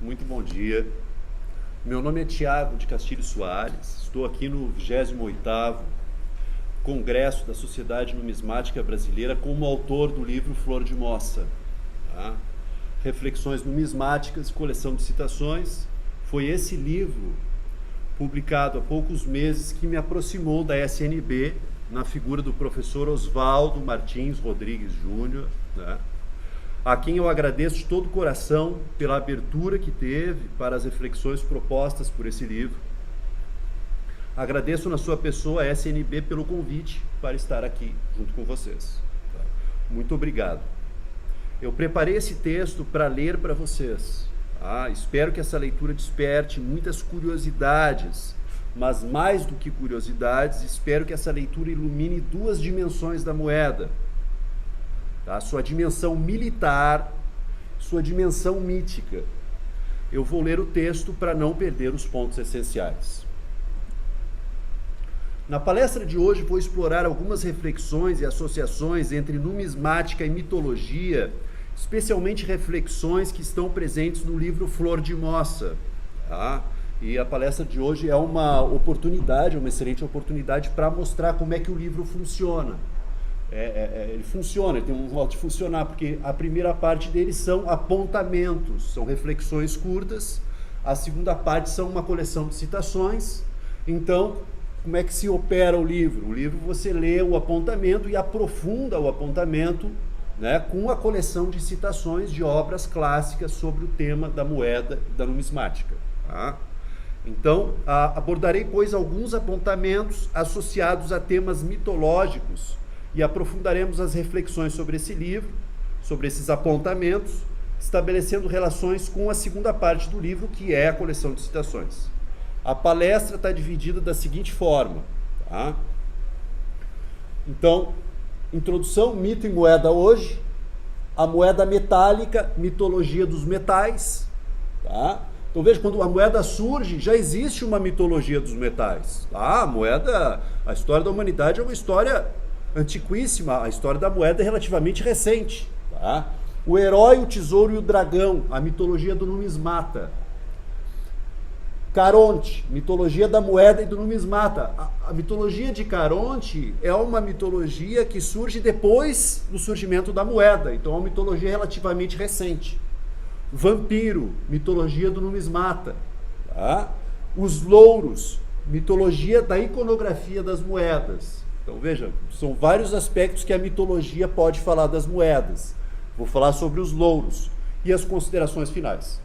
muito bom dia. Meu nome é Tiago de Castilho Soares, estou aqui no 28º Congresso da Sociedade Numismática Brasileira como autor do livro Flor de Moça. Tá? Reflexões numismáticas, coleção de citações. Foi esse livro, publicado há poucos meses, que me aproximou da SNB, na figura do professor Oswaldo Martins Rodrigues Júnior, né? A quem eu agradeço de todo o coração pela abertura que teve para as reflexões propostas por esse livro. Agradeço na sua pessoa a SNB pelo convite para estar aqui junto com vocês. Muito obrigado. Eu preparei esse texto para ler para vocês. Espero que essa leitura desperte muitas curiosidades, mas mais do que curiosidades, espero que essa leitura ilumine duas dimensões da moeda. Sua dimensão militar, sua dimensão mítica. Eu vou ler o texto para não perder os pontos essenciais. Na palestra de hoje vou explorar algumas reflexões e associações entre numismática e mitologia, especialmente reflexões que estão presentes no livro Flor de Moça. E a palestra de hoje é uma oportunidade, uma excelente oportunidade para mostrar como é que o livro funciona. Ele funciona, ele tem um modo de funcionar, porque a primeira parte dele são apontamentos, são reflexões curtas, a segunda parte são uma coleção de citações. Então, como é que se opera o livro? O livro você lê o apontamento e aprofunda o apontamento, né, com a coleção de citações de obras clássicas sobre o tema da moeda e da numismática. Então, abordarei, pois, alguns apontamentos associados a temas mitológicos e aprofundaremos as reflexões sobre esse livro, sobre esses apontamentos, estabelecendo relações com a segunda parte do livro, que é a coleção de citações. A palestra está dividida da seguinte forma. Então, introdução, mito e moeda hoje, a moeda metálica, mitologia dos metais. Então veja, quando a moeda surge, já existe uma mitologia dos metais. A moeda, a história da humanidade é uma história antiquíssima, a história da moeda é relativamente recente. O herói, o tesouro e o dragão, a mitologia do numismata. Caronte, mitologia da moeda e do numismata. A mitologia de Caronte é uma mitologia que surge depois do surgimento da moeda, então é uma mitologia relativamente recente. Vampiro, mitologia do numismata. Os louros, mitologia da iconografia das moedas. Então veja, são vários aspectos que a mitologia pode falar das moedas. Vou falar sobre os louros e as considerações finais.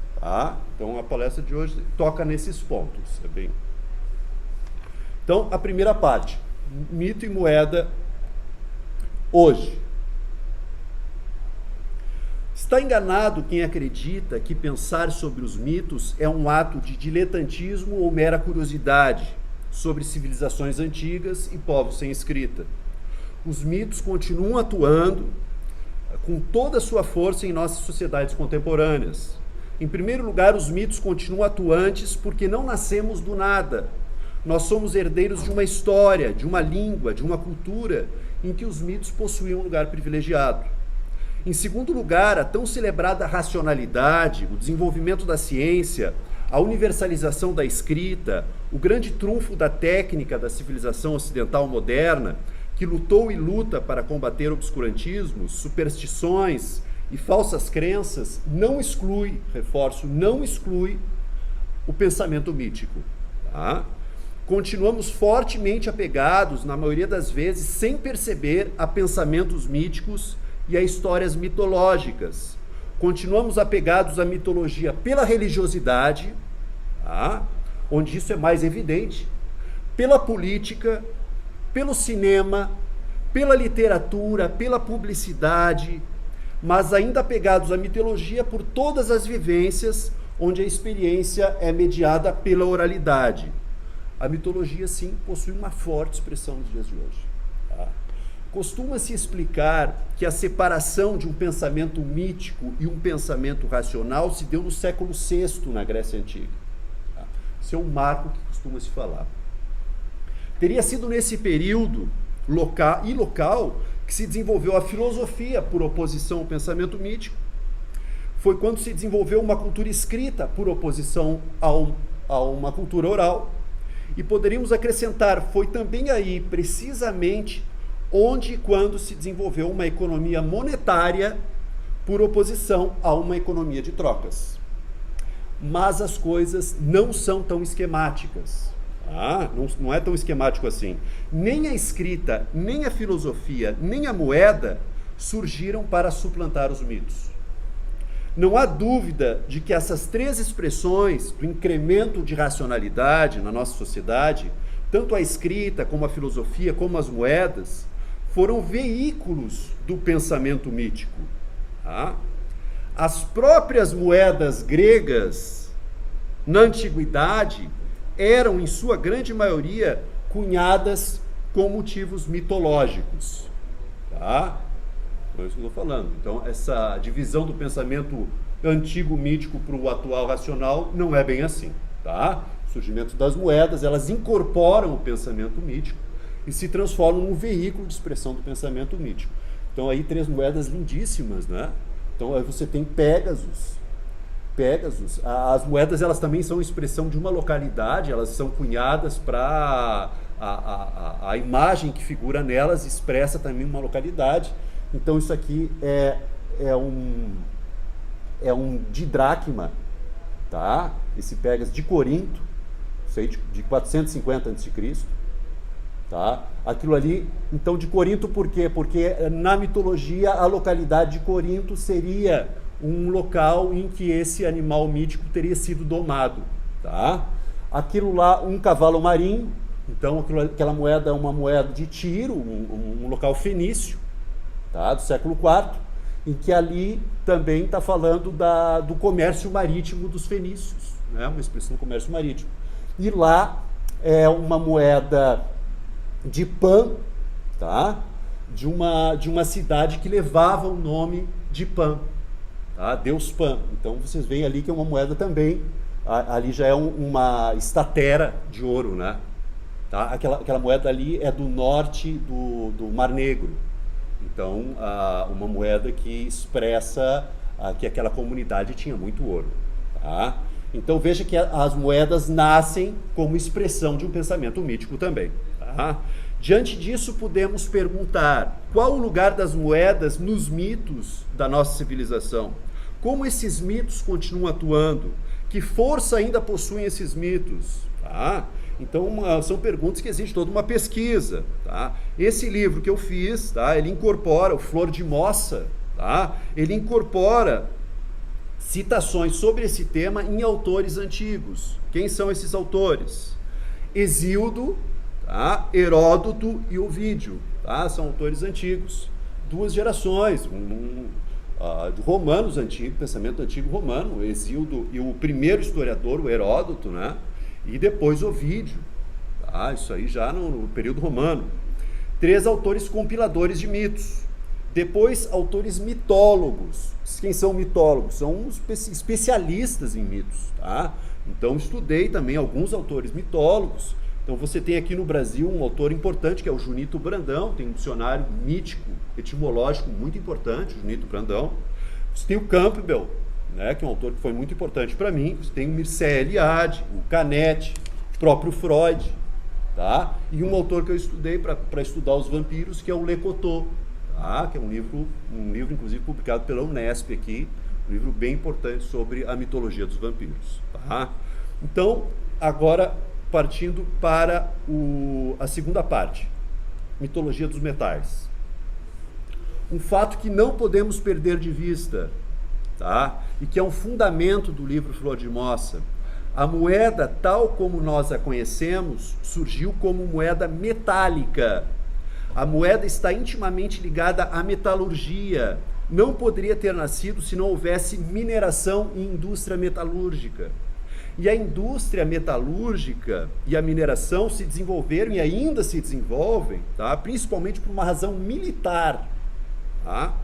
Então a palestra de hoje toca nesses pontos. Então a primeira parte, mito e moeda hoje. Está enganado quem acredita que pensar sobre os mitos é um ato de diletantismo ou mera curiosidade sobre civilizações antigas e povos sem escrita. Os mitos continuam atuando com toda a sua força em nossas sociedades contemporâneas. Em primeiro lugar, os mitos continuam atuantes porque não nascemos do nada. Nós somos herdeiros de uma história, de uma língua, de uma cultura em que os mitos possuíam um lugar privilegiado. Em segundo lugar, a tão celebrada racionalidade, o desenvolvimento da ciência, a universalização da escrita, o grande trunfo da técnica da civilização ocidental moderna, que lutou e luta para combater obscurantismos, superstições e falsas crenças, não exclui, reforço, não exclui o pensamento mítico. Continuamos fortemente apegados, na maioria das vezes, sem perceber, a pensamentos míticos e a histórias mitológicas. Continuamos apegados à mitologia pela religiosidade, onde isso é mais evidente, pela política, pelo cinema, pela literatura, pela publicidade, mas ainda apegados à mitologia por todas as vivências onde a experiência é mediada pela oralidade. A mitologia, sim, possui uma forte expressão nos dias de hoje. Costuma-se explicar que a separação de um pensamento mítico e um pensamento racional se deu no século VI, na Grécia Antiga. Esse é um marco que costuma-se falar. Teria sido nesse período local que se desenvolveu a filosofia por oposição ao pensamento mítico. foi quando se desenvolveu uma cultura escrita por oposição a uma cultura oral. E poderíamos acrescentar, foi também aí, precisamente, onde e quando se desenvolveu uma economia monetária por oposição a uma economia de trocas. Mas as coisas não são tão esquemáticas. Não é tão esquemático assim. Nem a escrita, nem a filosofia, nem a moeda surgiram para suplantar os mitos. Não há dúvida de que essas três expressões do incremento de racionalidade na nossa sociedade, tanto a escrita, como a filosofia, como as moedas, foram veículos do pensamento mítico. As próprias moedas gregas, na antiguidade, eram, em sua grande maioria, cunhadas com motivos mitológicos. É isso que eu estou falando. Então, essa divisão do pensamento antigo mítico para o atual racional não é bem assim. O surgimento das moedas, elas incorporam o pensamento mítico e se transformam num veículo de expressão do pensamento mítico. Então, aí, três moedas lindíssimas, né? Então, aí você tem Pégasus. As moedas, elas também são expressão de uma localidade, elas são cunhadas para a imagem que figura nelas, expressa também uma localidade. Então, isso aqui é um didracma, tá? Esse Pégasus de Corinto, de 450 a.C., tá? Aquilo ali, então, de Corinto por quê? Porque na mitologia a localidade de Corinto seria um local em que esse animal mítico teria sido domado, tá? Aquilo lá, um cavalo marinho, então aquela moeda é uma moeda de Tiro, um local fenício, tá? Do século IV, em que ali também está falando do comércio marítimo dos fenícios, né? Uma expressão do comércio marítimo. E lá é uma moeda de Pan, tá? de uma cidade que levava o nome de Pan, tá? Deus Pan. Então vocês veem ali que é uma moeda também, ali já é uma estatera de ouro, né? Tá? Aquela moeda ali é do norte do Mar Negro. Então, uma moeda que expressa que aquela comunidade tinha muito ouro. Tá? Então, veja que as moedas nascem como expressão de um pensamento mítico também. Tá? Diante disso, podemos perguntar: qual o lugar das moedas nos mitos da nossa civilização? Como esses mitos continuam atuando? Que força ainda possuem esses mitos? Tá? Então, são perguntas que exige toda uma pesquisa. Tá? Esse livro que eu fiz, tá? Ele incorpora, o Flor de Moça, tá? Ele incorpora citações sobre esse tema em autores antigos. Quem são esses autores? Hesíodo, tá? Heródoto e Ovídio. Tá? São autores antigos, duas gerações, de romanos antigos, pensamento antigo romano, o Hesíodo e o primeiro historiador, o Heródoto, né? E depois Ovídio, tá? Isso aí já no período romano. 3 autores compiladores de mitos. Depois, autores mitólogos. Quem são mitólogos? São especialistas em mitos, tá? Então, estudei também alguns autores mitólogos. Então, você tem aqui no Brasil um autor importante, que é o Junito Brandão, tem um dicionário mítico, etimológico muito importante, o Junito Brandão. Você tem o Campbell, né, que é um autor que foi muito importante para mim. Você tem o Mircea Eliade, o Canetti, o próprio Freud, tá? E um autor que eu estudei para estudar os vampiros, que é o Lecoteau, tá? Que é um livro inclusive publicado pela Unesp aqui, um livro bem importante sobre a mitologia dos vampiros, tá? Então, agora partindo para a segunda parte, mitologia dos metais. Um fato que não podemos perder de vista, tá? E que é um fundamento do livro Flor de Moça: a moeda, tal como nós a conhecemos, surgiu como moeda metálica. A moeda está intimamente ligada à metalurgia. Não poderia ter nascido se não houvesse mineração e indústria metalúrgica. E a indústria metalúrgica e a mineração se desenvolveram e ainda se desenvolvem, tá? Principalmente por uma razão militar. Tá?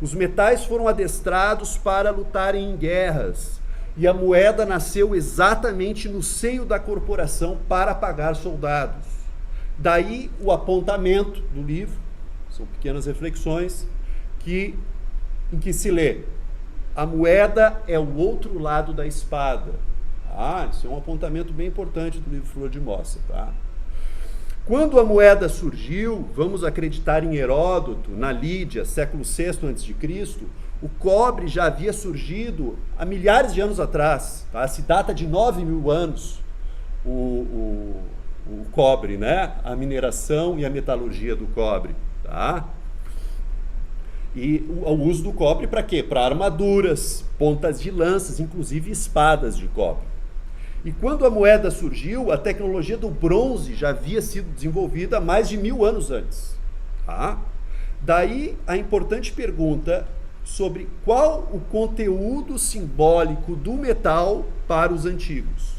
Os metais foram adestrados para lutarem em guerras, e a moeda nasceu exatamente no seio da corporação para pagar soldados. Daí o apontamento do livro, são pequenas reflexões, em que se lê: a moeda é o outro lado da espada. Isso é um apontamento bem importante do livro Flor de Moça. Tá? Quando a moeda surgiu, vamos acreditar em Heródoto, na Lídia, século VI a.C., o cobre já havia surgido há milhares de anos atrás. Tá? Se data de 9.000 anos o cobre, né? A mineração e a metalurgia do cobre. Tá? E o uso do cobre para quê? Para armaduras, pontas de lanças, inclusive espadas de cobre. E quando a moeda surgiu, a tecnologia do bronze já havia sido desenvolvida há mais de 1.000 anos antes. Tá? Daí a importante pergunta sobre qual o conteúdo simbólico do metal para os antigos.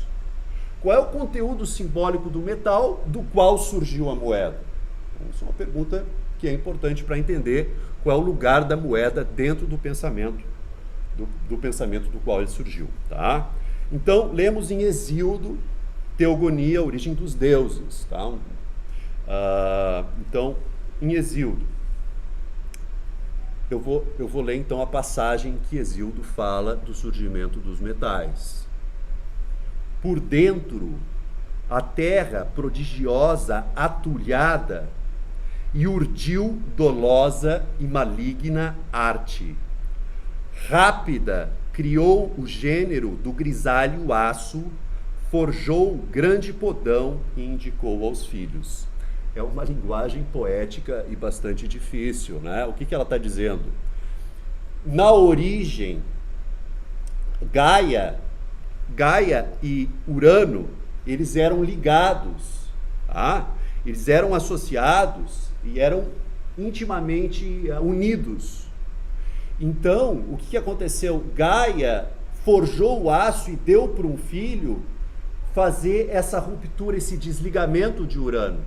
Qual é o conteúdo simbólico do metal do qual surgiu a moeda? Então, isso é uma pergunta que é importante para entender qual é o lugar da moeda dentro do pensamento do qual ele surgiu. Tá? Então, lemos em Hesíodo, Teogonia, Origem dos Deuses. Tá? Então, em Hesíodo, eu vou ler então a passagem que Hesíodo fala do surgimento dos metais. Por dentro, a terra prodigiosa, atulhada, e urdiu dolosa e maligna arte. Rápida, criou o gênero do grisalho aço, forjou grande podão e indicou aos filhos. É uma linguagem poética e bastante difícil, né? O que ela está dizendo? Na origem, Gaia e Urano, eles eram ligados, tá? Eles eram associados e eram intimamente unidos. Então, o que aconteceu? Gaia forjou o aço e deu para um filho fazer essa ruptura, esse desligamento de Urano.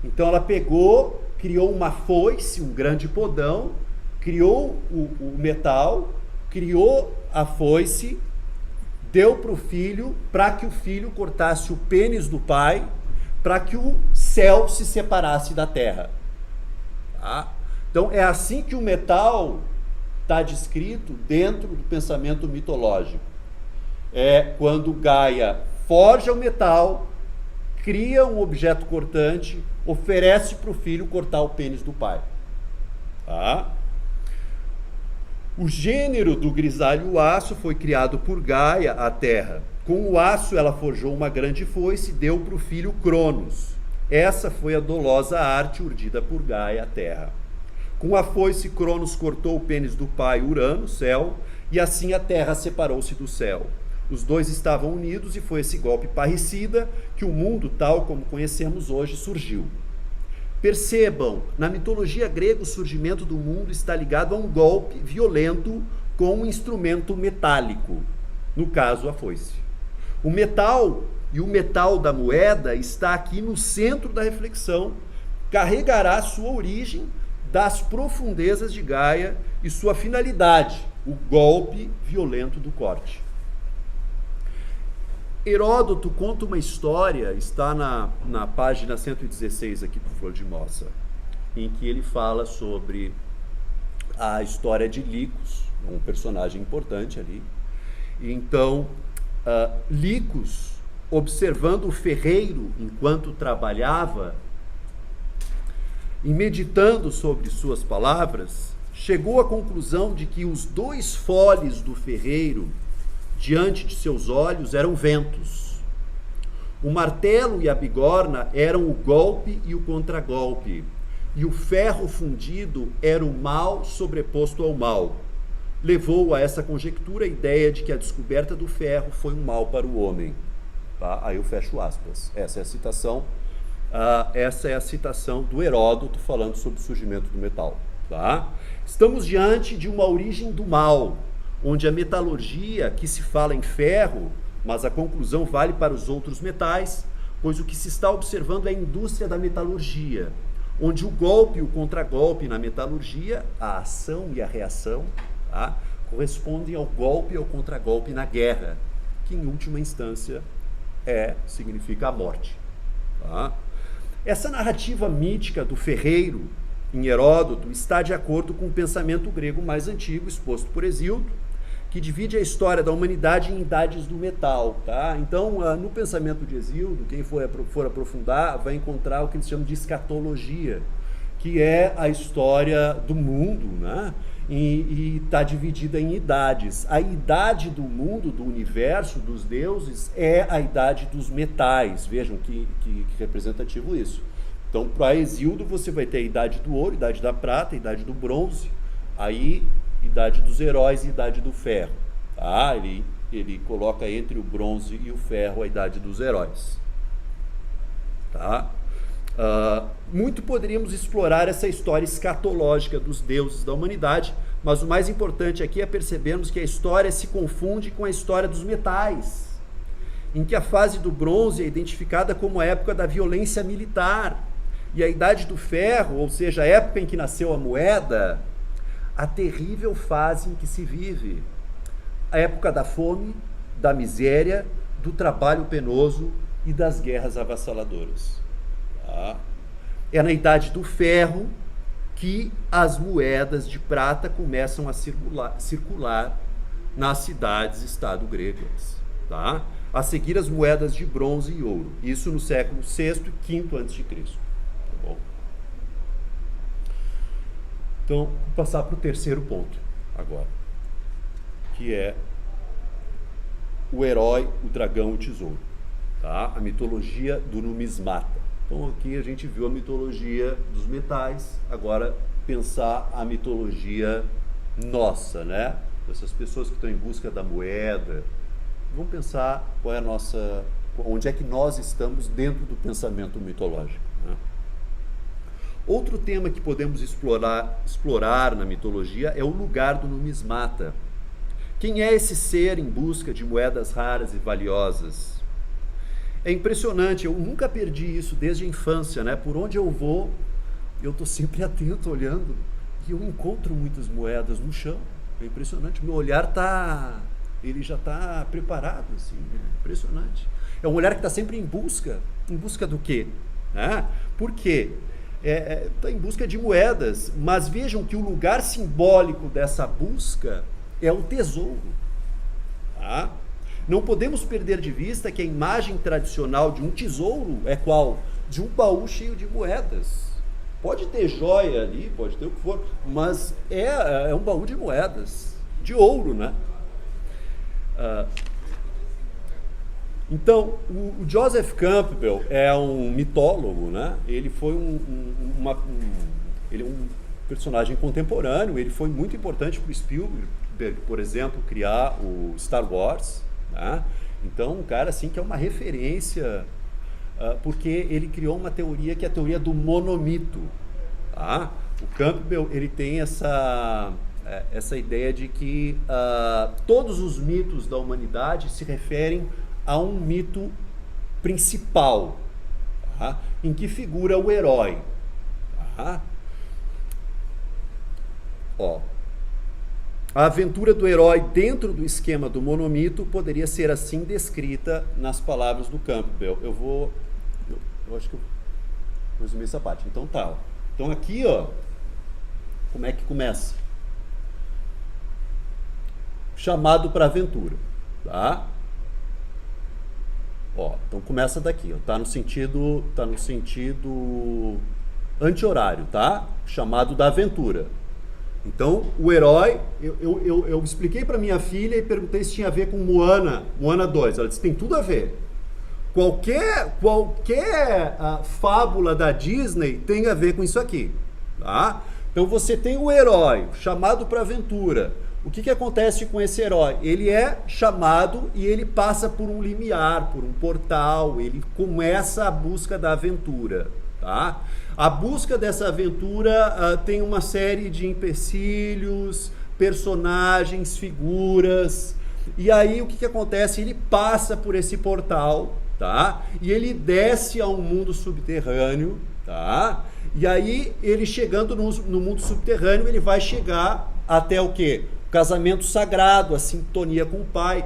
Então ela pegou, criou uma foice, um grande podão, criou o metal, criou a foice, deu para o filho, para que o filho cortasse o pênis do pai, para que o céu se separasse da terra. Tá? Então é assim que o metal está descrito dentro do pensamento mitológico. É quando Gaia forja o metal, cria um objeto cortante, oferece para o filho cortar o pênis do pai. Tá? O gênero do grisalho aço foi criado por Gaia, a terra. Com o aço ela forjou uma grande foice e deu para o filho Cronos. Essa foi a dolosa arte urdida por Gaia, a terra. Com a foice, Cronos cortou o pênis do pai Urano, céu, e assim a terra separou-se do céu. Os dois estavam unidos e foi esse golpe parricida que o mundo, tal como conhecemos hoje, surgiu. Percebam, na mitologia grega, o surgimento do mundo está ligado a um golpe violento com um instrumento metálico, no caso, a foice. O metal e o metal da moeda está aqui no centro da reflexão, carregará sua origem das profundezas de Gaia e sua finalidade, o golpe violento do corte. Heródoto conta uma história, está na página 116 aqui do Flor de Moça, em que ele fala sobre a história de Licos, um personagem importante ali. Então, Licos, observando o ferreiro enquanto trabalhava e meditando sobre suas palavras, chegou à conclusão de que os dois foles do ferreiro diante de seus olhos eram ventos. O martelo e a bigorna eram o golpe e o contragolpe, e o ferro fundido era o mal sobreposto ao mal. Levou a essa conjectura a ideia de que a descoberta do ferro foi um mal para o homem. Tá? Aí eu fecho aspas. Essa é a citação do Heródoto falando sobre o surgimento do metal. Tá? Estamos diante de uma origem do mal, onde a metalurgia, que se fala em ferro, mas a conclusão vale para os outros metais, pois o que se está observando é a indústria da metalurgia, onde o golpe e o contragolpe na metalurgia, a ação e a reação, tá, correspondem ao golpe e ao contragolpe na guerra, que em última instância significa a morte. Tá? Essa narrativa mítica do ferreiro em Heródoto está de acordo com o pensamento grego mais antigo exposto por Hesíodo, que divide a história da humanidade em idades do metal, tá? Então, no pensamento de Hesíodo, quem for aprofundar, vai encontrar o que eles chamam de escatologia, que é a história do mundo, né? E está dividida em idades. A idade do mundo, do universo, dos deuses, é a idade dos metais. Vejam que representativo isso. Então, para Hesíodo, você vai ter a idade do ouro, idade da prata, idade do bronze, aí idade dos heróis e idade do ferro. Tá? Ele coloca entre o bronze e o ferro a idade dos heróis. Tá? Muito poderíamos explorar essa história escatológica dos deuses da humanidade, mas o mais importante aqui é percebermos que a história se confunde com a história dos metais, em que a fase do bronze é identificada como a época da violência militar, e a idade do ferro, ou seja, a época em que nasceu a moeda, a terrível fase em que se vive, a época da fome, da miséria, do trabalho penoso e das guerras avassaladoras. Tá? É na idade do ferro que as moedas de prata começam a circular nas cidades-estado gregas. Tá? A seguir as moedas de bronze e ouro. Isso no século VI e V a.C. Tá bom? Então, vou passar para o terceiro ponto agora, que é o herói, o dragão e o tesouro. Tá? A mitologia do numismata. Então, aqui a gente viu a mitologia dos metais, agora pensar a mitologia nossa, né? Essas pessoas que estão em busca da moeda, vamos pensar qual é a nossa, onde é que nós estamos dentro do pensamento mitológico. Né? Outro tema que podemos explorar na mitologia é o lugar do numismata. Quem é esse ser em busca de moedas raras e valiosas? É impressionante, eu nunca perdi isso desde a infância, né? Por onde eu vou, eu estou sempre atento, olhando, e eu encontro muitas moedas no chão. É impressionante, meu olhar ele já está preparado, assim, é impressionante. É um olhar que está sempre em busca do quê? Né? Por quê? Está em busca de moedas, mas vejam que o lugar simbólico dessa busca é o tesouro. Tá? Não podemos perder de vista que a imagem tradicional de um tesouro é qual? De um baú cheio de moedas. Pode ter joia ali, pode ter o que for, mas é um baú de moedas, de ouro, né? Então, o Joseph Campbell é um mitólogo, né? Ele foi ele é um personagem contemporâneo, ele foi muito importante para o Spielberg, por exemplo, criar o Star Wars, né? Então, um cara assim que é uma referência, porque ele criou uma teoria que é a teoria do monomito. Tá? O Campbell ele tem essa ideia de que todos os mitos da humanidade se referem a um mito principal, tá? Em que figura o herói. Tá? Ó, a aventura do herói dentro do esquema do monomito poderia ser assim descrita nas palavras do Campbell. Eu acho que eu vou resumir essa parte. Então tá, ó. Então aqui, ó, como é que começa? Chamado para aventura, tá? Ó, então começa daqui, ó, tá no sentido anti-horário, tá? Chamado da aventura. Então, o herói, eu expliquei para minha filha e perguntei se tinha a ver com Moana 2. Ela disse, tem tudo a ver. Qualquer fábula da Disney tem a ver com isso aqui, tá? Então, você tem o herói chamado para aventura. O que acontece com esse herói? Ele é chamado e ele passa por um limiar, por um portal, ele começa a busca da aventura, tá? A busca dessa aventura tem uma série de empecilhos, personagens, figuras, e aí o que acontece? Ele passa por esse portal, tá? E ele desce a um mundo subterrâneo, tá? E aí ele chegando no mundo subterrâneo, ele vai chegar até o quê? O casamento sagrado, a sintonia com o Pai.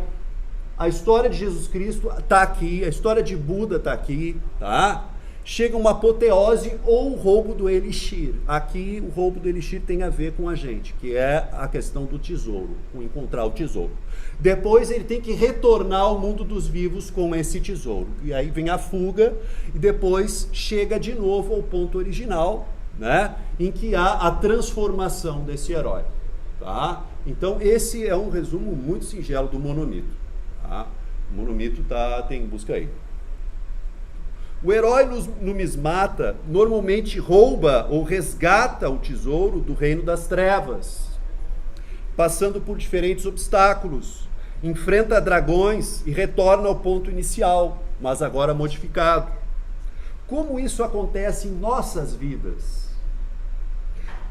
A história de Jesus Cristo está aqui, a história de Buda está aqui, tá? chega uma apoteose ou o roubo do elixir. Aqui o roubo do elixir tem a ver com a gente, que é a questão do tesouro, com encontrar o tesouro. Depois ele tem que retornar ao mundo dos vivos com esse tesouro. E aí vem a fuga e depois chega de novo ao ponto original, né, em que há a transformação desse herói. Tá? Então esse é um resumo muito singelo do monomito. Tá? O monomito tem busca aí. O herói numismata normalmente rouba ou resgata o tesouro do reino das trevas, passando por diferentes obstáculos, enfrenta dragões e retorna ao ponto inicial, mas agora modificado. Como isso acontece em nossas vidas?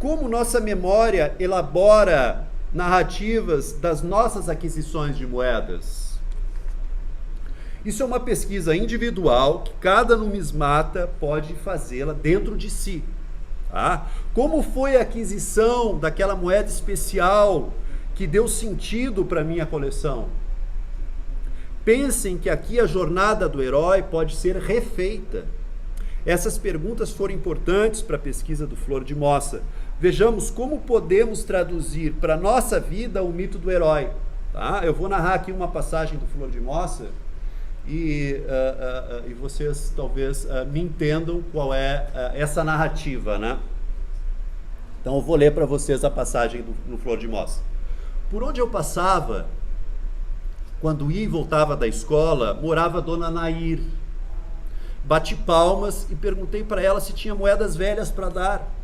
Como nossa memória elabora narrativas das nossas aquisições de moedas? Isso é uma pesquisa individual que cada numismata pode fazê-la dentro de si. Tá? Como foi a aquisição daquela moeda especial que deu sentido para a minha coleção? Pensem que aqui a jornada do herói pode ser refeita. Essas perguntas foram importantes para a pesquisa do Flor de Moça. Vejamos como podemos traduzir para a nossa vida o mito do herói. Tá? Eu vou narrar aqui uma passagem do Flor de Moça e vocês talvez me entendam qual é essa narrativa, né? Então eu vou ler para vocês a passagem no Flor de Moça. Por onde eu passava, quando ia e voltava da escola, morava a Dona Nair. Bati palmas e perguntei para ela se tinha moedas velhas para dar,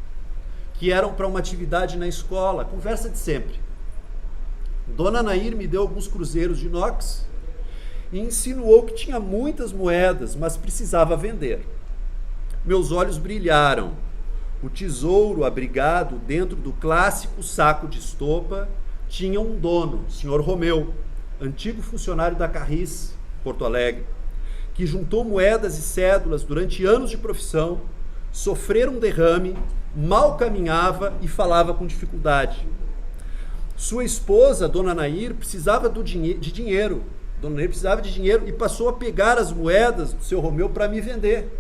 que eram para uma atividade na escola, conversa de sempre. Dona Nair me deu alguns cruzeiros de inox e insinuou que tinha muitas moedas, mas precisava vender. Meus olhos brilharam. O tesouro abrigado dentro do clássico saco de estopa tinha um dono, o Sr. Romeu, antigo funcionário da Carris, Porto Alegre, que juntou moedas e cédulas durante anos de profissão, sofrera um derrame, mal caminhava e falava com dificuldade. Sua esposa, Dona Nair, precisava de dinheiro. Dona Nair precisava de dinheiro e passou a pegar as moedas do seu Romeu para me vender.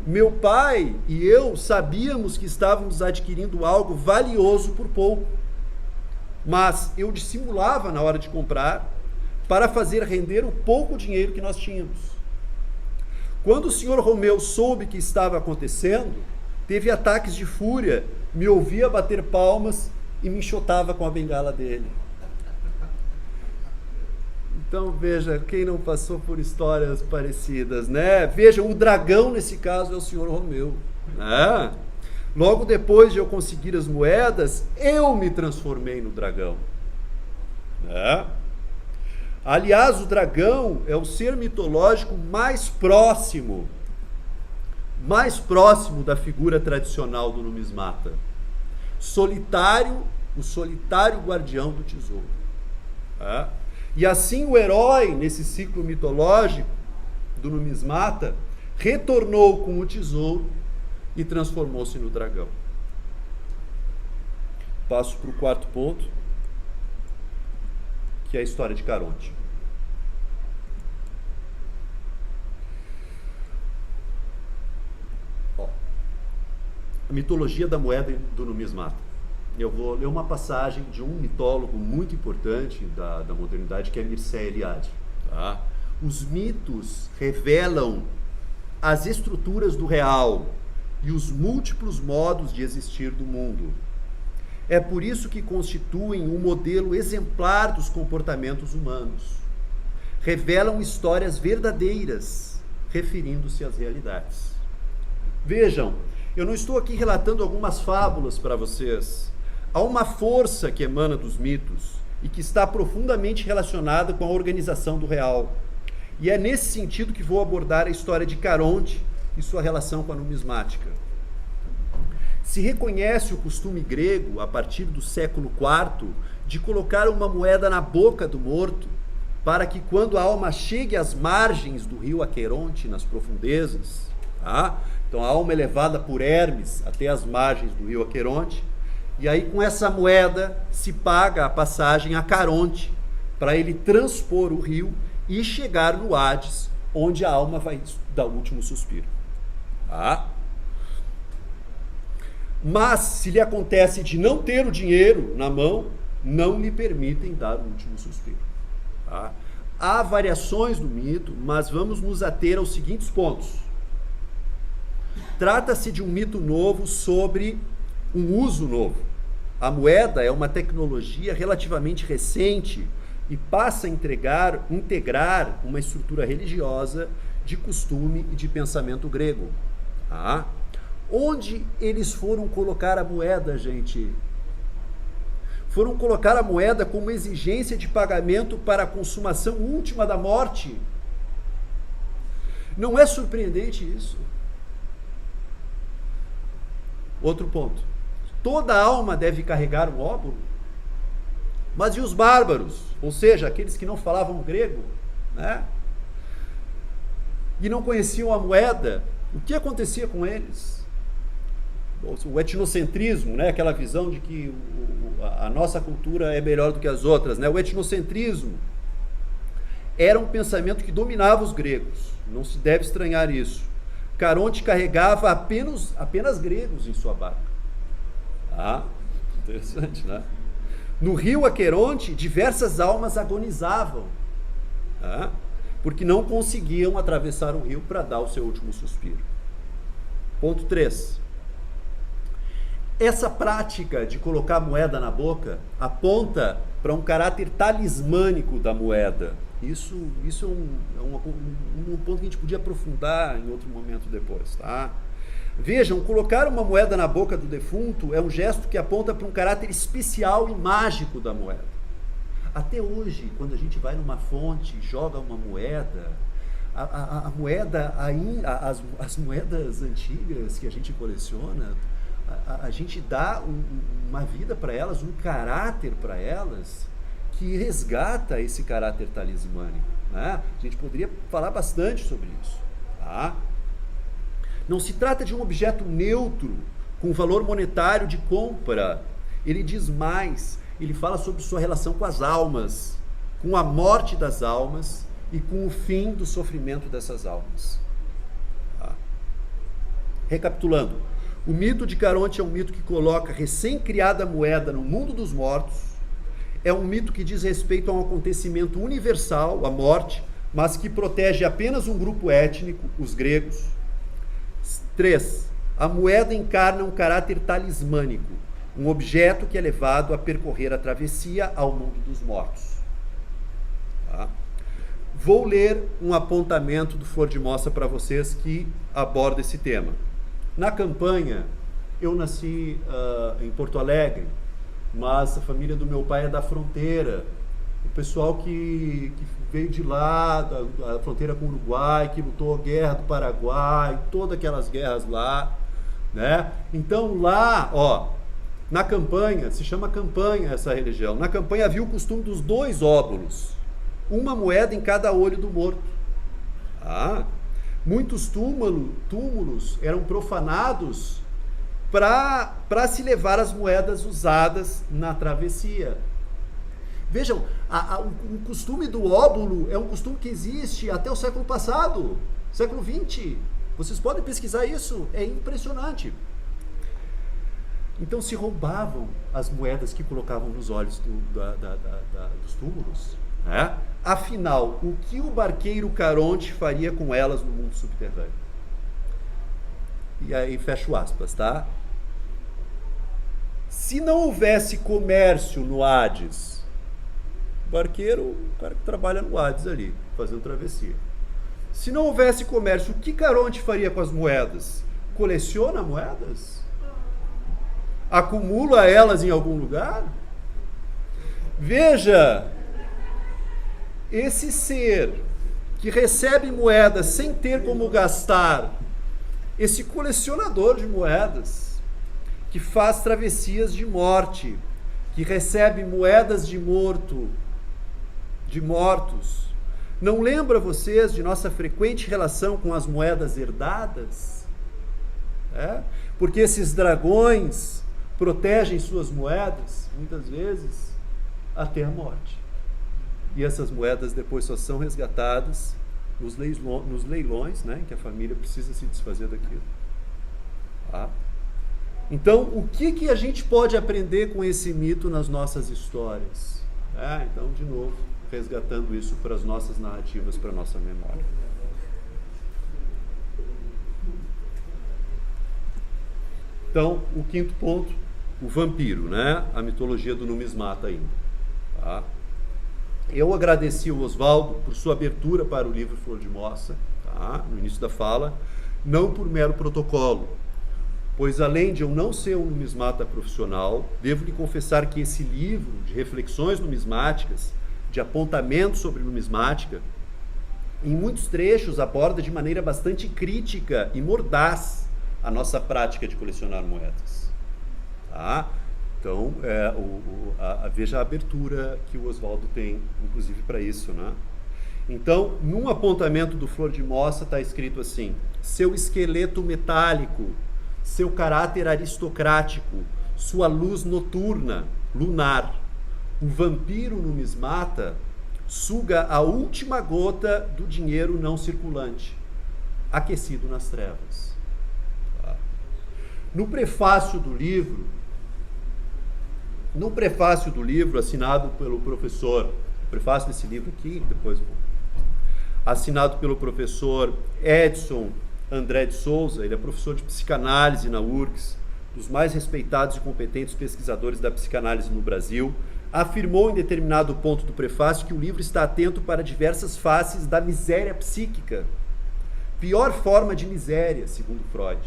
Meu pai e eu sabíamos que estávamos adquirindo algo valioso por pouco, mas eu dissimulava na hora de comprar para fazer render o pouco dinheiro que nós tínhamos. Quando o Sr. Romeu soube que estava acontecendo, teve ataques de fúria, me ouvia bater palmas e me enxotava com a bengala dele. Então veja, quem não passou por histórias parecidas, né? Vejam, o dragão nesse caso é o Sr. Romeu, né? Logo depois de eu conseguir as moedas, eu me transformei no dragão, né? Aliás, o dragão é o ser mitológico mais próximo da figura tradicional do numismata. Solitário, o solitário guardião do tesouro. É? E assim o herói, nesse ciclo mitológico do numismata, retornou com o tesouro e transformou-se no dragão. Passo para o quarto ponto, que é a história de Caronte. A mitologia da moeda do numismata. Eu vou ler uma passagem de um mitólogo muito importante da modernidade, que é Mircea Eliade. Tá? Os mitos revelam as estruturas do real e os múltiplos modos de existir do mundo. É por isso que constituem um modelo exemplar dos comportamentos humanos. Revelam histórias verdadeiras, referindo-se às realidades. Vejam, eu não estou aqui relatando algumas fábulas para vocês. Há uma força que emana dos mitos e que está profundamente relacionada com a organização do real. E é nesse sentido que vou abordar a história de Caronte e sua relação com a numismática. Se reconhece o costume grego, a partir do século IV, de colocar uma moeda na boca do morto, para que quando a alma chegue às margens do rio Aqueronte, nas profundezas, tá? Então a alma é levada por Hermes até as margens do rio Aqueronte, e aí com essa moeda se paga a passagem a Caronte, para ele transpor o rio e chegar no Hades, onde a alma vai dar o último suspiro. Tá? Mas, se lhe acontece de não ter o dinheiro na mão, não lhe permitem dar o último suspiro. Tá? Há variações do mito, mas vamos nos ater aos seguintes pontos. Trata-se de um mito novo sobre um uso novo. A moeda é uma tecnologia relativamente recente e passa a integrar uma estrutura religiosa de costume e de pensamento grego. Tá? Onde eles foram colocar a moeda, gente? Foram colocar a moeda como exigência de pagamento para a consumação última da morte. Não é surpreendente isso? Outro ponto. Toda alma deve carregar um óbolo? Mas e os bárbaros? Ou seja, aqueles que não falavam grego, né? E não conheciam a moeda? O que acontecia com eles? O etnocentrismo, né? Aquela visão de que a nossa cultura é melhor do que as outras, né? O etnocentrismo era um pensamento que dominava os gregos, não se deve estranhar isso. Caronte carregava apenas gregos em sua barca. Ah, interessante, né? No rio Aqueronte, diversas almas agonizavam, tá? Porque não conseguiam atravessar o rio para dar o seu último suspiro. Ponto 3. Essa prática de colocar a moeda na boca aponta para um caráter talismânico da moeda. Isso é um ponto que a gente podia aprofundar em outro momento depois, tá? Vejam, colocar uma moeda na boca do defunto é um gesto que aponta para um caráter especial e mágico da moeda. Até hoje, quando a gente vai numa fonte e joga uma moeda, a moeda, as moedas antigas que a gente coleciona, a gente dá uma vida para elas, um caráter para elas, que resgata esse caráter talismânico, né? A gente poderia falar bastante sobre isso, tá? Não se trata de um objeto neutro, com valor monetário de compra. Ele diz mais, ele fala sobre sua relação com as almas, com a morte das almas e com o fim do sofrimento dessas almas. Tá? Recapitulando, o mito de Caronte é um mito que coloca a recém-criada moeda no mundo dos mortos. É um mito que diz respeito a um acontecimento universal, a morte, mas que protege apenas um grupo étnico, os gregos. 3. A moeda encarna um caráter talismânico, um objeto que é levado a percorrer a travessia ao mundo dos mortos. Tá? Vou ler um apontamento do Flor de Moça para vocês que aborda esse tema. Na campanha, eu nasci em Porto Alegre, mas a família do meu pai é da fronteira. O pessoal que veio de lá, da fronteira com o Uruguai, que lutou a guerra do Paraguai, todas aquelas guerras lá, né? Então lá, na campanha, se chama campanha essa religião, na campanha havia o costume dos 2 óbolos, uma moeda em cada olho do morto. Muitos túmulos eram profanados para se levar as moedas usadas na travessia. Vejam, o costume do óbolo é um costume que existe até o século passado, século XX. Vocês podem pesquisar isso, é impressionante. Então se roubavam as moedas que colocavam nos olhos dos túmulos. Né? Afinal, o que o barqueiro Caronte faria com elas no mundo subterrâneo? E aí fecho aspas, tá? Se não houvesse comércio no Hades, o barqueiro, o cara que trabalha no Hades ali, fazendo travessia. Se não houvesse comércio, o que Caronte faria com as moedas? Coleciona moedas? Acumula elas em algum lugar? Veja, esse ser que recebe moedas sem ter como gastar, esse colecionador de moedas, que faz travessias de morte, que recebe moedas de mortos, não lembra vocês de nossa frequente relação com as moedas herdadas? Porque esses dragões protegem suas moedas, muitas vezes, até a morte. E essas moedas depois só são resgatadas nos leilões, né, que a família precisa se desfazer daquilo. Tá? Então, o que a gente pode aprender com esse mito nas nossas histórias? Então, de novo, resgatando isso para as nossas narrativas, para a nossa memória. Então, o quinto ponto, o vampiro, né? A mitologia do numismata ainda. Tá? Eu agradeci o Oswaldo por sua abertura para o livro Flor de Moça, tá? No início da fala, não por mero protocolo, pois além de eu não ser um numismata profissional, devo lhe confessar que esse livro de reflexões numismáticas, de apontamentos sobre numismática, em muitos trechos aborda de maneira bastante crítica e mordaz a nossa prática de colecionar moedas. Tá? Então, veja a abertura que o Oswaldo tem, inclusive, para isso. Né? Então, num apontamento do Flor de Moça está escrito assim: seu esqueleto metálico, seu caráter aristocrático, sua luz noturna, lunar, o vampiro numismata suga a última gota do dinheiro não circulante, aquecido nas trevas. Tá? No prefácio do livro, assinado pelo professor, o prefácio desse livro aqui, depois assinado pelo professor Edson André de Souza, ele é professor de psicanálise na URGS, dos mais respeitados e competentes pesquisadores da psicanálise no Brasil, afirmou em determinado ponto do prefácio que o livro está atento para diversas faces da miséria psíquica, pior forma de miséria, segundo Freud.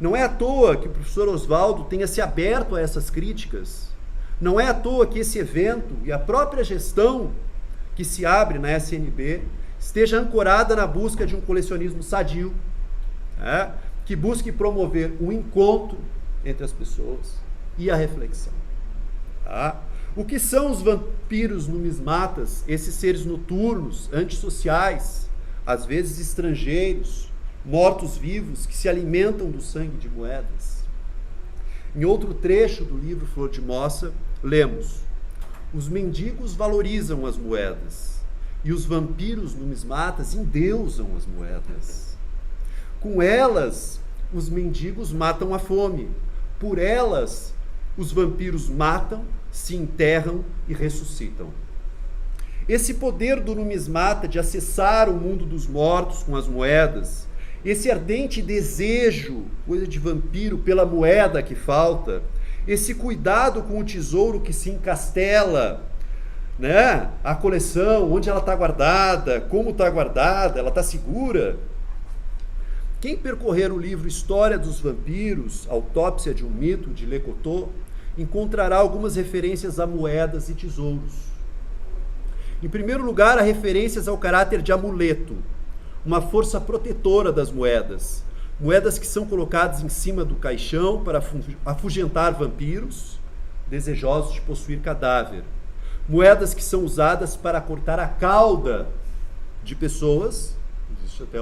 Não é à toa que o professor Oswaldo tenha se aberto a essas críticas, não é à toa que esse evento e a própria gestão que se abre na SNB esteja ancorada na busca de um colecionismo sadio, que busque promover o encontro entre as pessoas e a reflexão. Tá? O que são os vampiros numismatas, esses seres noturnos, antissociais, às vezes estrangeiros, mortos-vivos, que se alimentam do sangue de moedas? Em outro trecho do livro Flor de Moça, lemos: os mendigos valorizam as moedas e os vampiros numismatas endeusam as moedas. Com elas, os mendigos matam a fome. Por elas, os vampiros matam, se enterram e ressuscitam. Esse poder do numismata de acessar o mundo dos mortos com as moedas, esse ardente desejo, coisa de vampiro, pela moeda que falta, esse cuidado com o tesouro que se encastela, né? A coleção, onde ela está guardada, como está guardada, ela está segura. Quem percorrer o livro História dos Vampiros, Autópsia de um Mito, de Lecoteau, encontrará algumas referências a moedas e tesouros. Em primeiro lugar, há referências ao caráter de amuleto, uma força protetora das moedas. Moedas que são colocadas em cima do caixão para afugentar vampiros desejosos de possuir cadáver. Moedas que são usadas para cortar a cauda de pessoas. Existe até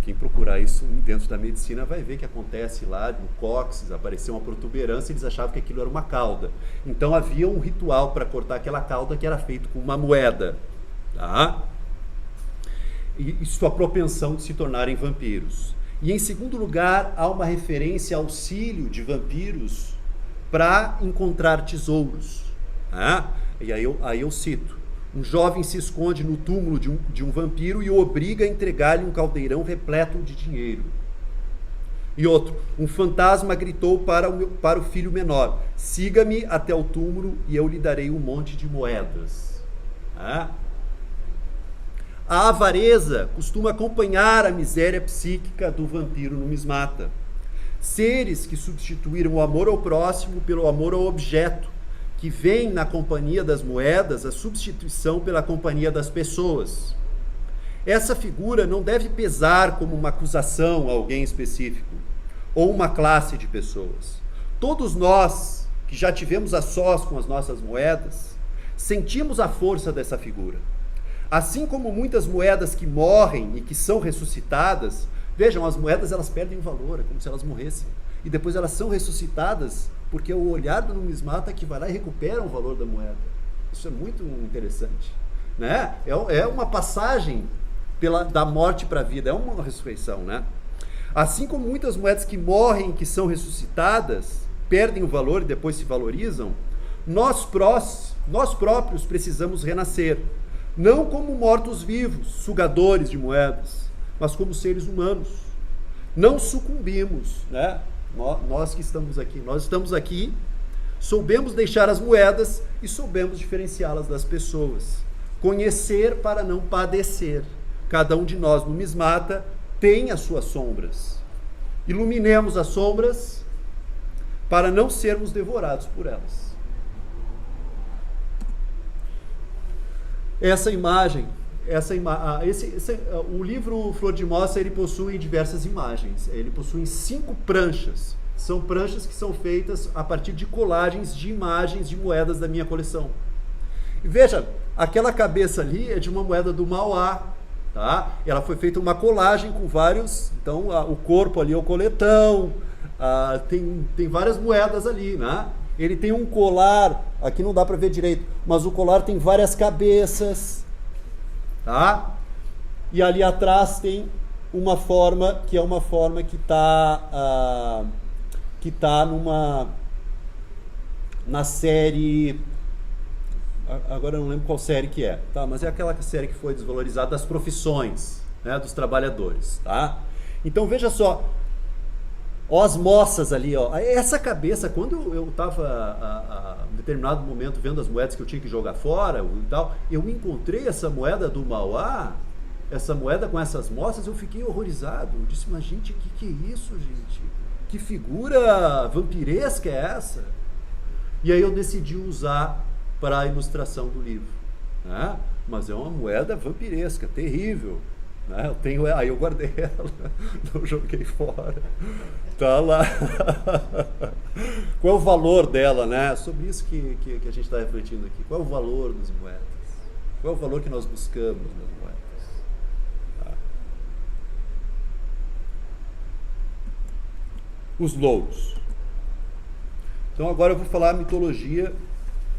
quem procurar isso dentro da medicina vai ver que acontece lá no cóccix, apareceu uma protuberância e eles achavam que aquilo era uma cauda. Então havia um ritual para cortar aquela cauda que era feito com uma moeda. Tá? E sua propensão de se tornarem vampiros. E em segundo lugar, há uma referência ao auxílio de vampiros para encontrar tesouros. Tá? E aí eu cito: um jovem se esconde no túmulo de um vampiro e o obriga a entregar-lhe um caldeirão repleto de dinheiro. E outro: um fantasma gritou para o filho menor: siga-me até o túmulo e eu lhe darei um monte de moedas. Tá? A avareza costuma acompanhar a miséria psíquica do vampiro numismata. Seres que substituíram o amor ao próximo pelo amor ao objeto, que veem na companhia das moedas a substituição pela companhia das pessoas. Essa figura não deve pesar como uma acusação a alguém específico, ou uma classe de pessoas. Todos nós, que já tivemos a sós com as nossas moedas, sentimos a força dessa figura. Assim como muitas moedas que morrem e que são ressuscitadas, vejam, as moedas elas perdem o valor, é como se elas morressem. E depois elas são ressuscitadas porque é o olhar do numismata que vai lá e recupera o valor da moeda. Isso é muito interessante. né? É uma passagem da morte para a vida, é uma ressurreição, né? Assim como muitas moedas que morrem, que são ressuscitadas, perdem o valor e depois se valorizam, nós próprios precisamos renascer, não como mortos-vivos, sugadores de moedas, mas como seres humanos. Não sucumbimos, né? Nós que estamos aqui, soubemos deixar as moedas e soubemos diferenciá-las das pessoas. Conhecer para não padecer. Cada um de nós, numismata, tem as suas sombras. Iluminemos as sombras para não sermos devorados por elas. O livro Flor de Moça, ele possui diversas imagens. Ele possui 5 pranchas. São pranchas que são feitas a partir de colagens de imagens de moedas da minha coleção. E veja, aquela cabeça ali é de uma moeda do Mauá, tá? Ela foi feita uma colagem com vários, então o corpo ali é o coletão, tem várias moedas ali, né? Ele tem um colar, aqui não dá para ver direito, mas o colar tem várias cabeças, tá? E ali atrás tem uma forma que é uma forma que está na série, agora eu não lembro qual série que é, tá? Mas é aquela série que foi desvalorizada das profissões, né, dos trabalhadores, tá? Então veja só, ó, as moças ali, ó, essa cabeça, quando eu estava em determinado momento vendo as moedas que eu tinha que jogar fora e tal, eu encontrei essa moeda do Mauá, essa moeda com essas moças, eu fiquei horrorizado. Eu disse, mas gente, o que é isso, gente? Que figura vampiresca é essa? E aí eu decidi usar para a ilustração do livro, né? Mas é uma moeda vampiresca, terrível, né? Aí eu guardei ela, não joguei fora, tá lá. Qual é o valor dela, né? Sobre isso que a gente está refletindo aqui. Qual é o valor das moedas? Qual é o valor que nós buscamos nas moedas? Tá. Os louros. Então agora eu vou falar a mitologia,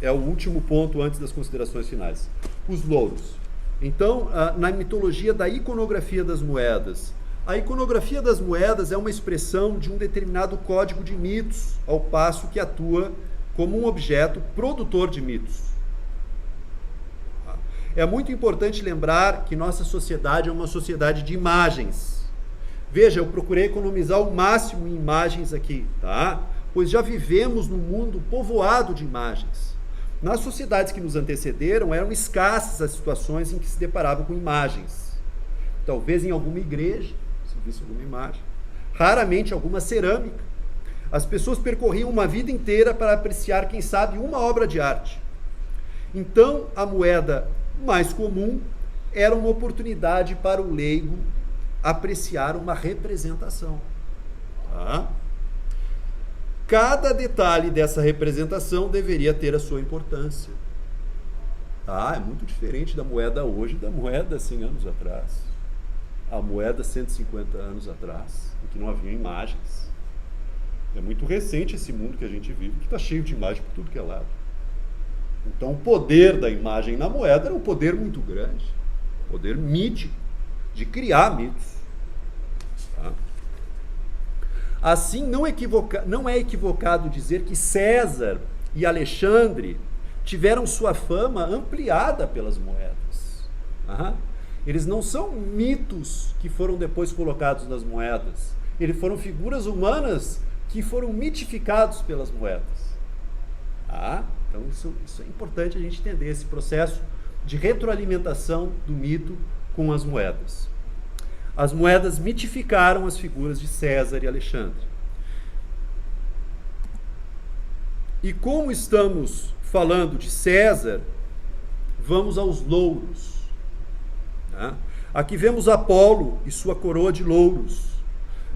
é o último ponto antes das considerações finais. Os louros. Então, na mitologia da iconografia das moedas, a iconografia das moedas é uma expressão de um determinado código de mitos, ao passo que atua como um objeto produtor de mitos. É muito importante lembrar que nossa sociedade é uma sociedade de imagens. Veja, eu procurei economizar o máximo em imagens aqui, tá? Pois já vivemos num mundo povoado de imagens. Nas sociedades que nos antecederam, eram escassas as situações em que se deparavam com imagens. Talvez em alguma igreja, se visse alguma imagem. Raramente alguma cerâmica. As pessoas percorriam uma vida inteira para apreciar, quem sabe, uma obra de arte. Então, a moeda mais comum era uma oportunidade para o leigo apreciar uma representação. Tá? Cada detalhe dessa representação deveria ter a sua importância. É muito diferente da moeda hoje, da moeda 100 anos atrás. A moeda 150 anos atrás, em que não havia imagens. É muito recente esse mundo que a gente vive, que está cheio de imagem por tudo que é lado. Então o poder da imagem na moeda era um poder muito grande. Poder mítico, de criar mitos. Tá? Assim, não é equivocado dizer que César e Alexandre tiveram sua fama ampliada pelas moedas. Eles não são mitos que foram depois colocados nas moedas. Eles foram figuras humanas que foram mitificados pelas moedas. Então isso é importante a gente entender, esse processo de retroalimentação do mito com as moedas. As moedas mitificaram as figuras de César e Alexandre. E como estamos falando de César, vamos aos louros. Aqui vemos Apolo e sua coroa de louros.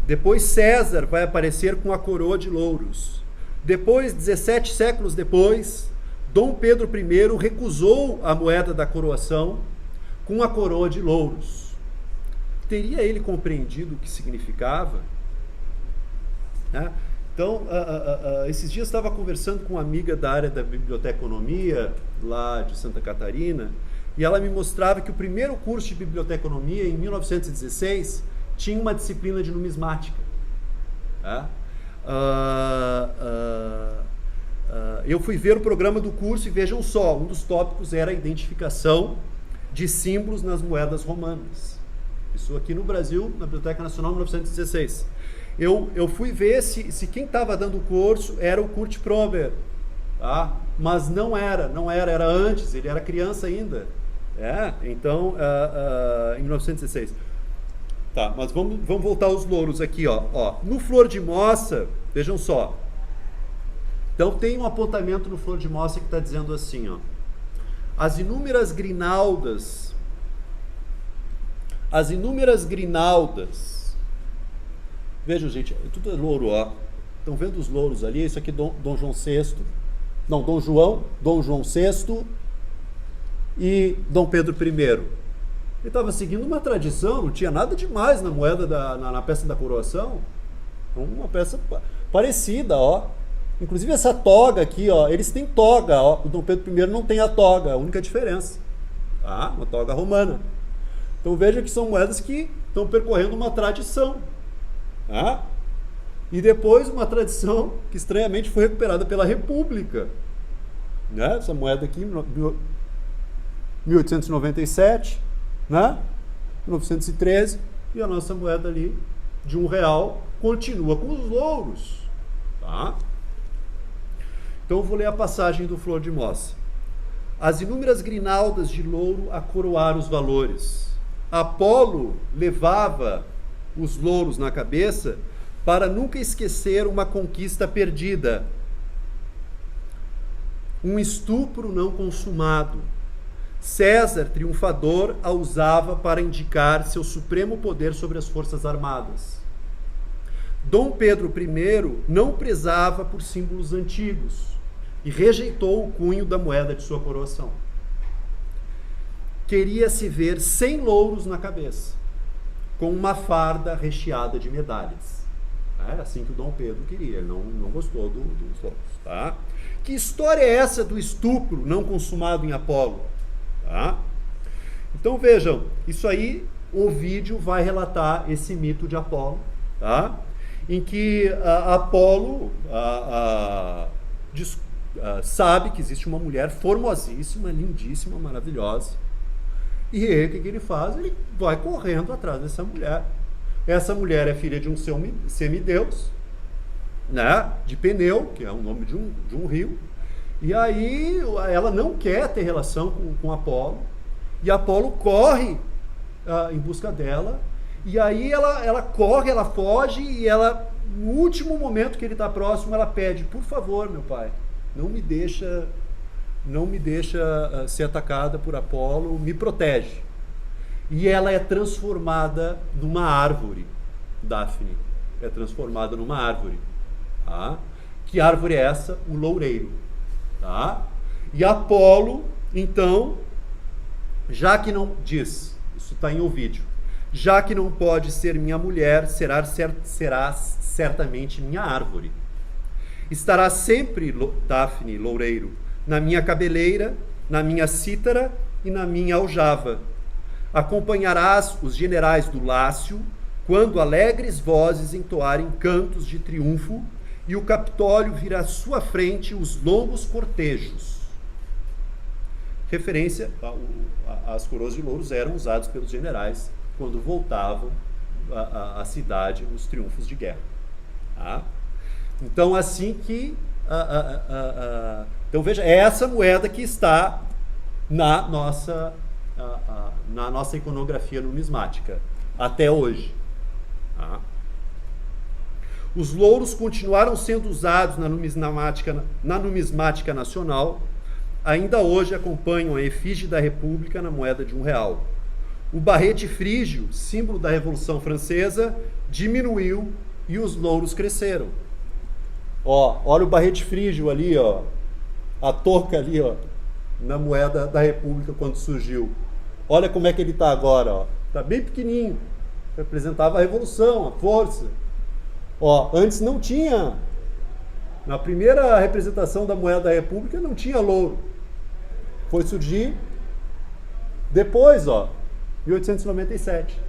Depois César vai aparecer com a coroa de louros. Depois, 17 séculos depois, Dom Pedro I recusou a moeda da coroação com a coroa de louros. Teria ele compreendido o que significava? Então, esses dias estava conversando com uma amiga da área da biblioteconomia, lá de Santa Catarina, E ela me mostrava que o primeiro curso de biblioteconomia, em 1916, tinha uma disciplina de numismática. Tá? Eu fui ver o programa do curso e vejam só, um dos tópicos era a identificação de símbolos nas moedas romanas. Isso aqui no Brasil, na Biblioteca Nacional, 1916. Eu fui ver se quem estava dando o curso era o Kurt Prober, tá? Mas não era, era antes, ele era criança ainda. Então, em 1916. Tá, mas vamos voltar aos louros aqui, ó. No Flor de Moça, vejam só. Então tem um apontamento no Flor de Moça que está dizendo assim, ó. As inúmeras grinaldas, vejam, gente, tudo é louro, ó. Estão vendo os louros ali? Isso aqui Dom João VI, não, Dom João VI e Dom Pedro I. Ele estava seguindo uma tradição, não tinha nada demais na moeda, na peça da coroação. Uma peça parecida, ó. Inclusive essa toga aqui, ó, eles têm toga, ó. O Dom Pedro I não tem a toga, a única diferença. Tá? Uma toga romana. Então veja que são moedas que estão percorrendo uma tradição. Tá? E depois uma tradição que estranhamente foi recuperada pela República. Né? Essa moeda aqui, 1897, né? 1913, e a nossa moeda ali de R$1 continua com os louros. Tá? Então eu vou ler a passagem do Flor de Moça. As inúmeras grinaldas de louro a coroar os valores. Apolo levava os louros na cabeça para nunca esquecer uma conquista perdida, um estupro não consumado. César, triunfador, a usava para indicar seu supremo poder sobre as forças armadas. Dom Pedro I não prezava por símbolos antigos e rejeitou o cunho da moeda de sua coroação. Queria se ver sem louros na cabeça, com uma farda recheada de medalhas. É assim que o Dom Pedro queria, ele não gostou dos louros. Tá? Que história é essa do estupro não consumado em Apolo? Tá? Então vejam, isso aí, Ovídio vai relatar esse mito de Apolo, tá? Em que Apolo sabe que existe uma mulher formosíssima, lindíssima, maravilhosa, e aí, o que ele faz? Ele vai correndo atrás dessa mulher. Essa mulher é filha de um semideus, né? De Peneu, que é o nome de um rio. E aí ela não quer ter relação com Apolo, e Apolo corre em busca dela, e aí ela corre, ela foge, e ela, no último momento que ele está próximo, ela pede: por favor, meu pai, não me deixa ser atacada por Apolo, me protege. E ela é transformada numa árvore, Daphne, é transformada numa árvore. Tá? Que árvore é essa? O loureiro. Tá? E Apolo, então, já que não, diz, isso está em Ovídio, já que não pode ser minha mulher, será certamente minha árvore. Estará sempre, Daphne, loureiro, na minha cabeleira, na minha cítara e na minha aljava. Acompanharás os generais do Lácio quando alegres vozes entoarem cantos de triunfo e o Capitólio vir à sua frente os longos cortejos. Referência às coroas de louros eram usadas pelos generais quando voltavam à cidade nos triunfos de guerra. Tá? Então, assim que... então, veja, é essa moeda que está na nossa iconografia numismática, até hoje. Tá? Os louros continuaram sendo usados na numismática nacional, ainda hoje acompanham a efígie da República na moeda de R$1. O barrete frígio, símbolo da Revolução Francesa, diminuiu e os louros cresceram. Ó, olha o barrete frígio ali, ó, a touca ali, ó, na moeda da República quando surgiu. Olha como é que ele está agora, ó. Está bem pequenininho. Representava a revolução, a força. Ó, antes não tinha. Na primeira representação da moeda da República não tinha louro. Foi surgir Depois, 1897.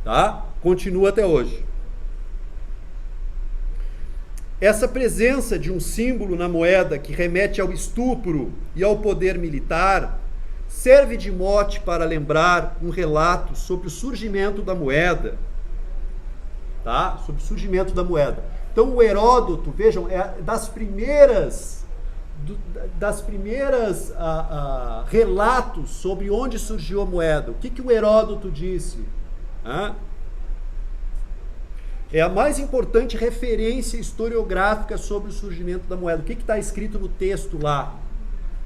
Tá? Continua até hoje. Essa presença de um símbolo na moeda que remete ao estupro e ao poder militar serve de mote para lembrar um relato sobre o surgimento da moeda. Tá? Sobre o surgimento da moeda. Então o Heródoto, vejam, é das primeiras relatos sobre onde surgiu a moeda. O que o Heródoto disse? É a mais importante referência historiográfica sobre o surgimento da moeda. O que está escrito no texto lá?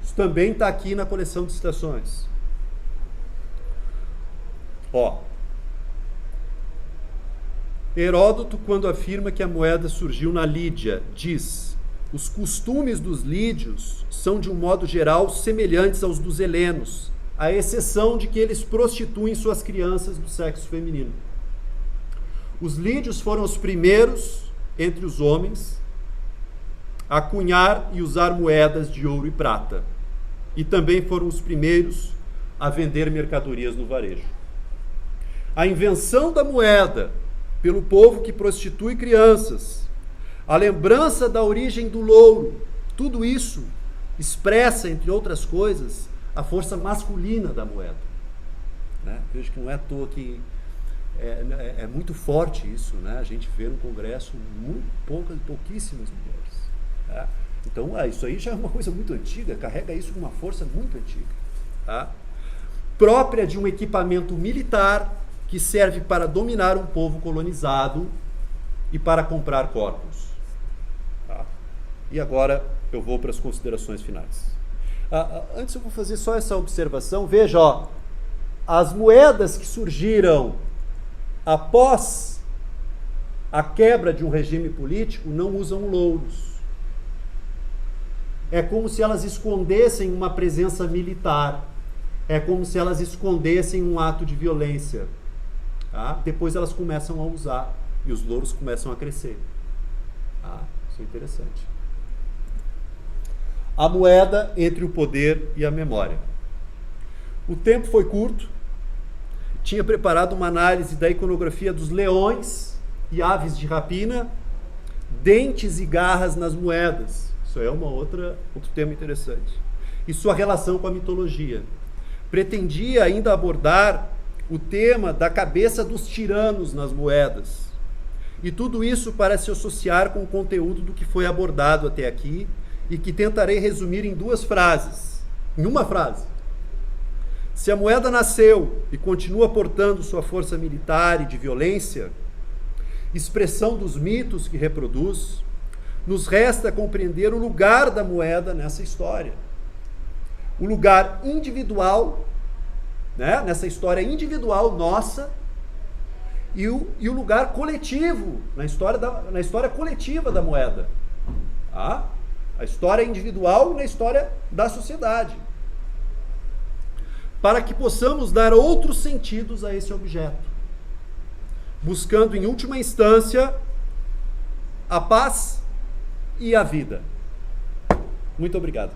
Isso também está aqui na coleção de citações. Heródoto, quando afirma que a moeda surgiu na Lídia, diz: os costumes dos lídios são, de um modo geral, semelhantes aos dos helenos, à exceção de que eles prostituem suas crianças do sexo feminino. Os lídios foram os primeiros, entre os homens, a cunhar e usar moedas de ouro e prata. E também foram os primeiros a vender mercadorias no varejo. A invenção da moeda pelo povo que prostitui crianças, a lembrança da origem do louro, tudo isso expressa, entre outras coisas, a força masculina da moeda. Vejo que não é à toa que é muito forte isso, né? A gente vê no Congresso pouquíssimas mulheres. Então, isso aí já é uma coisa muito antiga, carrega isso com uma força muito antiga. Própria de um equipamento militar que serve para dominar um povo colonizado e para comprar corpos. E agora eu vou para as considerações finais. Antes eu vou fazer só essa observação. Veja, as moedas que surgiram após a quebra de um regime político não usam louros. É como se elas escondessem uma presença militar. É como se elas escondessem um ato de violência. Depois elas começam a usar e os louros começam a crescer. Isso é interessante. A moeda entre o poder e a memória. O tempo foi curto. Tinha preparado uma análise da iconografia dos leões e aves de rapina, dentes e garras nas moedas. Isso é outro tema interessante. E sua relação com a mitologia. Pretendia ainda abordar o tema da cabeça dos tiranos nas moedas. E tudo isso para se associar com o conteúdo do que foi abordado até aqui e que tentarei resumir em uma frase. Se a moeda nasceu e continua portando sua força militar e de violência, expressão dos mitos que reproduz, nos resta compreender o lugar da moeda nessa história. O lugar individual, nessa história individual nossa, e o lugar coletivo, na história coletiva da moeda. A história individual na história da sociedade. Para que possamos dar outros sentidos a esse objeto, buscando em última instância a paz e a vida. Muito obrigado.